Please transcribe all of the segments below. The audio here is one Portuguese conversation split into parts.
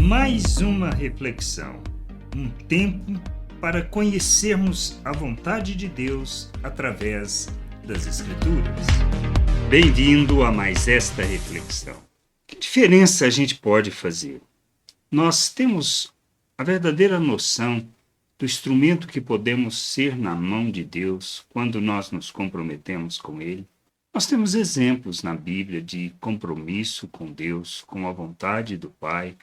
mais uma reflexão, um tempo para conhecermos a vontade de Deus através das Escrituras. Bem-vindo a mais esta reflexão. Que diferença a gente pode fazer? Nós temos a verdadeira noção do instrumento que podemos ser na mão de Deus quando nós nos comprometemos com Ele. Nós temos exemplos na Bíblia de compromisso com Deus, com a vontade do Pai,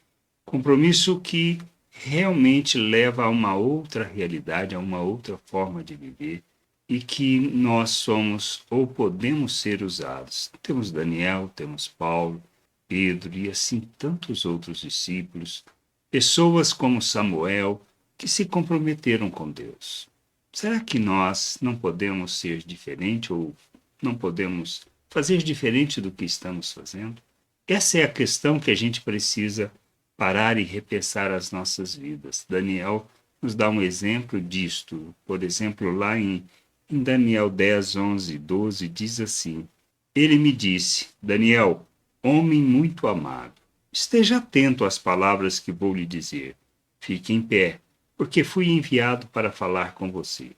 compromisso que realmente leva a uma outra realidade, a uma outra forma de viver e que nós somos ou podemos ser usados. Temos Daniel, temos Paulo, Pedro e assim tantos outros discípulos, pessoas como Samuel que se comprometeram com Deus. Será que nós não podemos ser diferente ou não podemos fazer diferente do que estamos fazendo? Essa é a questão que a gente precisa parar e repensar as nossas vidas. Daniel nos dá um exemplo disto. Por exemplo, lá em Daniel 10, 11, 12, diz assim: Ele me disse, Daniel, homem muito amado, esteja atento às palavras que vou lhe dizer. Fique em pé, porque fui enviado para falar com você.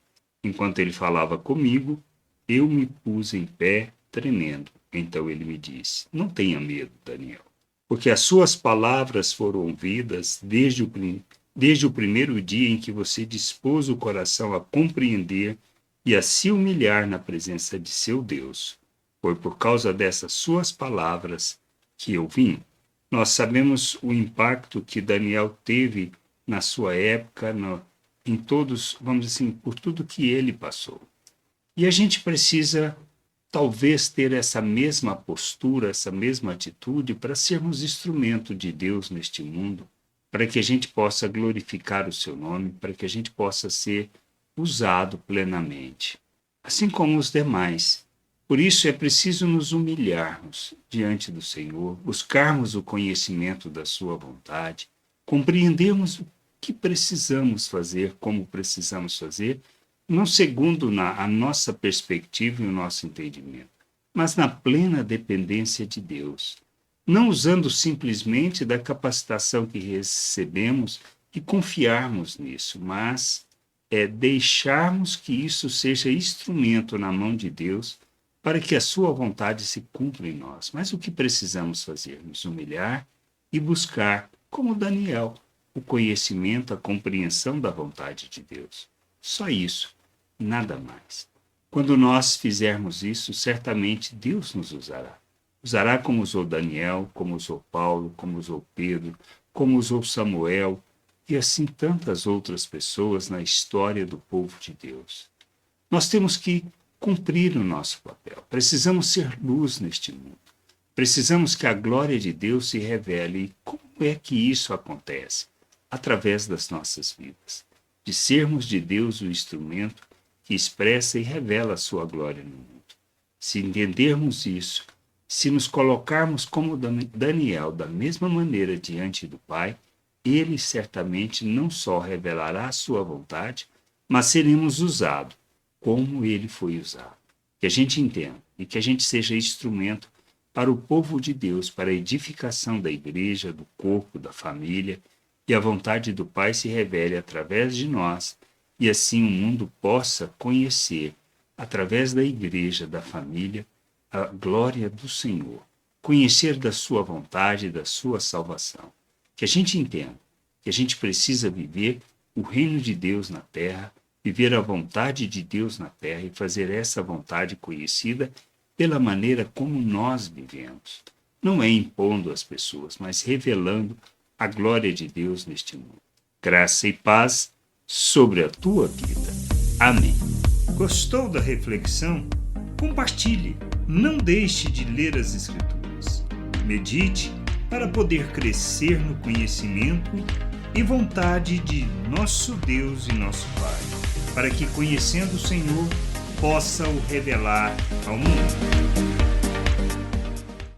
Enquanto ele falava comigo, eu me pus em pé, tremendo. Então ele me disse, não tenha medo, Daniel, porque as suas palavras foram ouvidas desde o primeiro dia em que você dispôs o coração a compreender e a se humilhar na presença de seu Deus. Foi por causa dessas suas palavras que eu vim. Nós sabemos o impacto que Daniel teve na sua época, em todos, vamos dizer assim, por tudo que ele passou. E a gente precisa talvez ter essa mesma postura, essa mesma atitude para sermos instrumento de Deus neste mundo, para que a gente possa glorificar o seu nome, para que a gente possa ser usado plenamente, assim como os demais. Por isso é preciso nos humilharmos diante do Senhor, buscarmos o conhecimento da sua vontade, compreendermos o que precisamos fazer, como precisamos fazer, não segundo a nossa perspectiva e o nosso entendimento, mas na plena dependência de Deus, não usando simplesmente da capacitação que recebemos e confiarmos nisso, mas deixarmos que isso seja instrumento na mão de Deus para que a sua vontade se cumpra em nós. Mas o que precisamos fazer? Nos humilhar e buscar, como Daniel, o conhecimento, a compreensão da vontade de Deus. Só isso, nada mais. Quando nós fizermos isso, certamente Deus nos usará. Usará como usou Daniel, como usou Paulo, como usou Pedro, como usou Samuel e assim tantas outras pessoas na história do povo de Deus. Nós temos que cumprir o nosso papel. Precisamos ser luz neste mundo. Precisamos que a glória de Deus se revele. E como é que isso acontece? Através das nossas vidas. De sermos de Deus o instrumento que expressa e revela a sua glória no mundo. Se entendermos isso, se nos colocarmos como Daniel da mesma maneira diante do Pai, ele certamente não só revelará a sua vontade, mas seremos usados como ele foi usado. Que a gente entenda e que a gente seja instrumento para o povo de Deus, para a edificação da igreja, do corpo, da família, e a vontade do Pai se revele através de nós, e assim o mundo possa conhecer, através da igreja, da família, a glória do Senhor, conhecer da sua vontade, da sua salvação. Que a gente entenda que a gente precisa viver o reino de Deus na terra, viver a vontade de Deus na terra e fazer essa vontade conhecida pela maneira como nós vivemos. Não é impondo às pessoas, mas revelando a glória de Deus neste mundo. Graça e paz sobre a tua vida. Amém. Gostou da reflexão? Compartilhe. Não deixe de ler as Escrituras. Medite para poder crescer no conhecimento e vontade de nosso Deus e nosso Pai, para que, conhecendo o Senhor, possa o revelar ao mundo.